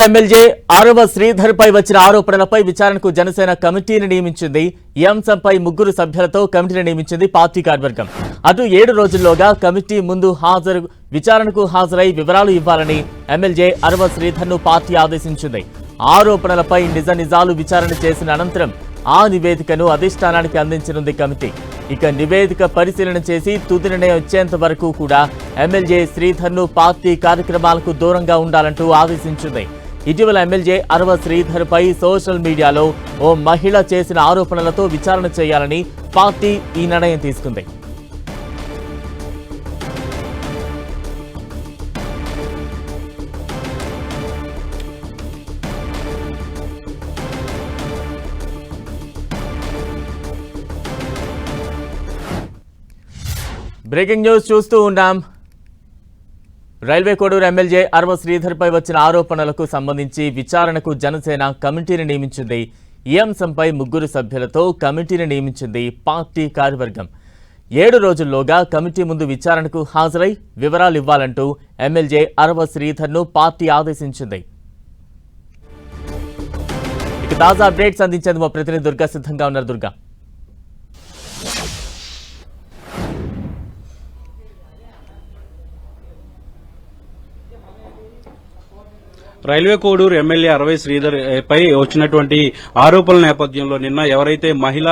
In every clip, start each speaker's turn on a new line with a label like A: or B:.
A: MLA ఆరవ శ్రీధర్ పై వచ్చిన ఆరోపణలపై విచారణకు జనసేన కమిటీని నియమించింది. ఈ అంశంపై 3 సభ్యులతో కమిటీని నియమించింది పార్టీ కార్యవర్గం. అటు 7 రోజుల్లోగా కమిటీ ముందు విచారణకు హాజరై వివరాలు ఇవ్వాలని ఎమ్మెల్యే ఆరవ శ్రీధర్ ను పార్టీ ఆదేశించింది. ఆరోపణలపై నిజాలు విచారణ చేసిన అనంతరం ఆ నివేదికను అధిష్టానానికి అందించనుంది కమిటీ. ఇక నివేదిక పరిశీలన చేసి తుది నిర్ణయం వచ్చేంత వరకు కూడా ఎమ్మెల్యే శ్రీధర్ ను పార్టీ కార్యక్రమాలకు దూరంగా ఉండాలంటూ ఆదేశించింది. ఇటీవల ఎమ్మెల్యే ఆరవ శ్రీధర్ పై సోషల్ మీడియాలో ఓ మహిళ చేసిన ఆరోపణలతో విచారణ చేయాలని పార్టీ ఈ నిర్ణయం తీసుకుంది. బ్రేకింగ్ న్యూస్ చూస్తూ ఉన్నాం. రైల్వే కోడూరు ఎమ్మెల్యే ఆరవ శ్రీధర్ పై వచ్చిన ఆరోపణలకు సంబంధించి విచారణకు జనసేన కమిటీని నియమించింది. ఈ అంశంపై 3 సభ్యులతో కమిటీని నియమించింది పార్టీ కార్యవర్గం. 7 రోజుల్లోగా కమిటీ ముందు విచారణకు హాజరై వివరాలు ఇవ్వాలంటూ ఎమ్మెల్యే ఆరవ శ్రీధర్ ను పార్టీ ఆదేశించింది. ఇక తాజా అప్డేట్స్ అందించేందుకు మా ప్రతినిధి దుర్గా సిద్ధంగా ఉన్నారు. దుర్గా,
B: రైల్వే కోడూరు ఎమ్మెల్యే ఆరవ శ్రీధర్ పై వచ్చినటువంటి ఆరోపణల నేపథ్యంలో నిన్న ఎవరైతే మహిళ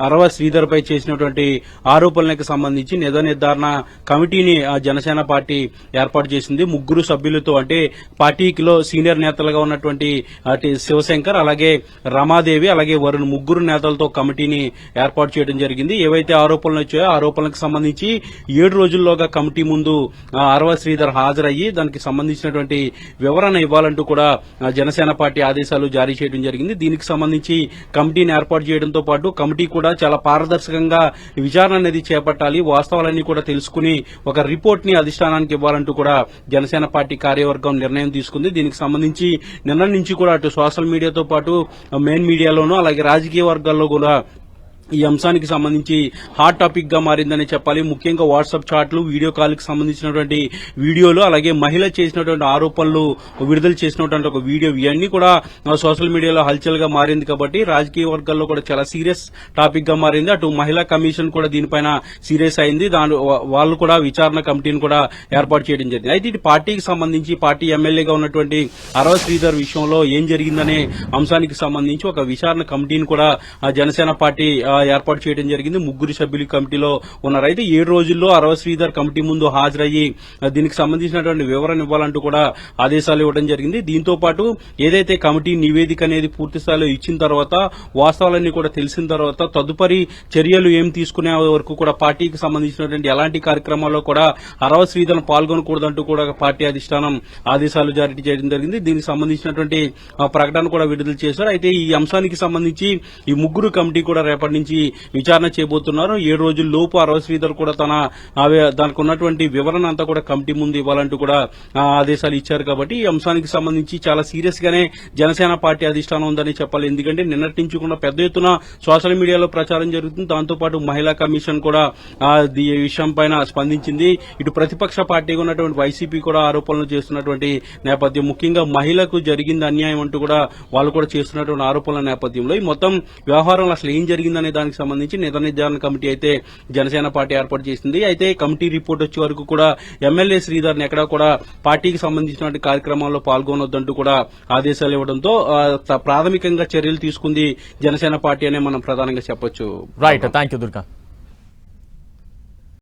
B: ఆరవ శ్రీధర్ పై చేసినటువంటి ఆరోపణలకు సంబంధించి నిజ నిర్ధారణ కమిటీని జనసేన పార్టీ ఏర్పాటు చేసింది. 3 సభ్యులతో, అంటే పార్టీలో సీనియర్ నేతలుగా ఉన్నటువంటి శివశంకర్, అలాగే రమాదేవి, అలాగే వరుణ్ 3 నేతలతో కమిటీని ఏర్పాటు చేయడం జరిగింది. ఏవైతే ఆరోపణలు వచ్చాయో ఆరోపణలకు సంబంధించి 7 రోజుల్లోగా కమిటీ ముందు ఆరవ శ్రీధర్ హాజరయ్యి దానికి సంబంధించినటువంటి వివరణ ఇవ్వాలంటూ కూడా జనసేన పార్టీ ఆదేశాలు జారీ చేయడం జరిగింది. దీనికి సంబంధించి కమిటీని ఏర్పాటు చేయడంతో పాటు కమిటీ కూడా చాలా పారదర్శకంగా విచారణ అనేది చేపట్టాలి, వాస్తవాలన్నీ కూడా తెలుసుకుని ఒక రిపోర్ట్ ని అధిష్టానానికి ఇవ్వాలంటూ కూడా జనసేన పార్టీ కార్యవర్గం నిర్ణయం తీసుకుంది. దీనికి సంబంధించి నిన్న నుంచి కూడా అటు సోషల్ మీడియాతో పాటు మెయిన్ మీడియాలోనూ అలాగే రాజకీయ వర్గాల్లో కూడా ఈ అంశానికి సంబంధించి హాట్ టాపిక్ గా మారిందని చెప్పాలి. ముఖ్యంగా వాట్సాప్ చాట్లు, వీడియో కాల్ కి సంబంధించినటువంటి వీడియోలు, అలాగే మహిళ చేసినటువంటి ఆరోపణలు విడుదల చేసినటువంటి ఒక వీడియో, ఇవన్నీ కూడా సోషల్ మీడియాలో హల్చల్ గా మారింది. కాబట్టి రాజకీయ వర్గాల్లో కూడా చాలా సీరియస్ టాపిక్ గా మారింది. అటు మహిళా కమిషన్ కూడా దీనిపైన సీరియస్ అయింది. వాళ్ళు కూడా విచారణ కమిటీని కూడా ఏర్పాటు చేయడం జరిగింది. అయితే ఇటు పార్టీకి సంబంధించి పార్టీ ఎమ్మెల్యేగా ఉన్నటువంటి ఆరవ శ్రీధర్ విషయంలో ఏం జరిగిందనే అంశానికి సంబంధించి ఒక విచారణ కమిటీని కూడా జనసేన పార్టీ ఏర్పాటు చేయడం జరిగింది. 3 సభ్యుల కమిటీలో ఉన్నారు. అయితే 7 రోజుల్లో ఆరవ శ్రీధర్ కమిటీ ముందు హాజరయ్యి దీనికి సంబంధించినటువంటి వివరణ ఇవ్వాలంటూ కూడా ఆదేశాలు ఇవ్వడం జరిగింది. దీంతో పాటు ఏదైతే కమిటీ నివేదిక అనేది పూర్తి స్థాయిలో ఇచ్చిన తర్వాత, వాస్తవాలన్నీ కూడా తెలిసిన తర్వాత తదుపరి చర్యలు ఏం తీసుకునే వరకు కూడా పార్టీకి సంబంధించినటువంటి ఎలాంటి కార్యక్రమాల్లో కూడా ఆరవ శ్రీధర్ పాల్గొనకూడదంటూ కూడా పార్టీ అధిష్టానం ఆదేశాలు జారీ చేయడం జరిగింది. దీనికి సంబంధించినటువంటి ప్రకటన కూడా విడుదల చేశారు. అయితే ఈ అంశానికి సంబంధించి ఈ 3 కమిటీ కూడా రేపటి నుంచి విచారణ చేయబోతున్నారు. 7 రోజుల లోపు ఆరవ శ్రీధర్ కూడా దానికి ఉన్నటువంటి వివరణ అంతా కూడా కమిటీ ముందు ఇవ్వాలంటూ కూడా ఆదేశాలు ఇచ్చారు. కాబట్టి ఈ అంశానికి సంబంధించి చాలా సీరియస్ గానే జనసేన పార్టీ అధిష్టానం ఉందని చెప్పాలి. ఎందుకంటే నిన్నటి నుంచి కూడా పెద్ద ఎత్తున సోషల్ మీడియాలో ప్రచారం జరుగుతుంది. దాంతోపాటు మహిళా కమిషన్ కూడా ఈ విషయం పైన స్పందించింది. ఇటు ప్రతిపక్ష పార్టీగా ఉన్నటువంటి వైసీపీ కూడా ఆరోపణలు చేస్తున్నటువంటి నేపథ్యం, ముఖ్యంగా మహిళకు జరిగింది అన్యాయం అంటూ కూడా వాళ్ళు కూడా చేస్తున్నటువంటి ఆరోపణల నేపథ్యంలో ఈ మొత్తం వ్యవహారంలో అసలు ఏం జరిగిందనే దానికి సంబంధించి నిజ నిర్ధారణ కమిటీ అయితే జనసేన పార్టీ ఏర్పాటు చేసింది. అయితే కమిటీ రిపోర్ట్ వచ్చే వరకు కూడా ఎమ్మెల్యే శ్రీధర్ ఎక్కడా కూడా పార్టీకి సంబంధించినటువంటి కార్యక్రమాల్లో పాల్గొనొద్దంటూ కూడా ఆదేశాలు ఇవ్వడంతో ప్రాథమికంగా చర్యలు తీసుకుంది జనసేన పార్టీ అనే మనం ప్రధానంగా చెప్పొచ్చు.
A: Right, thank you Durga.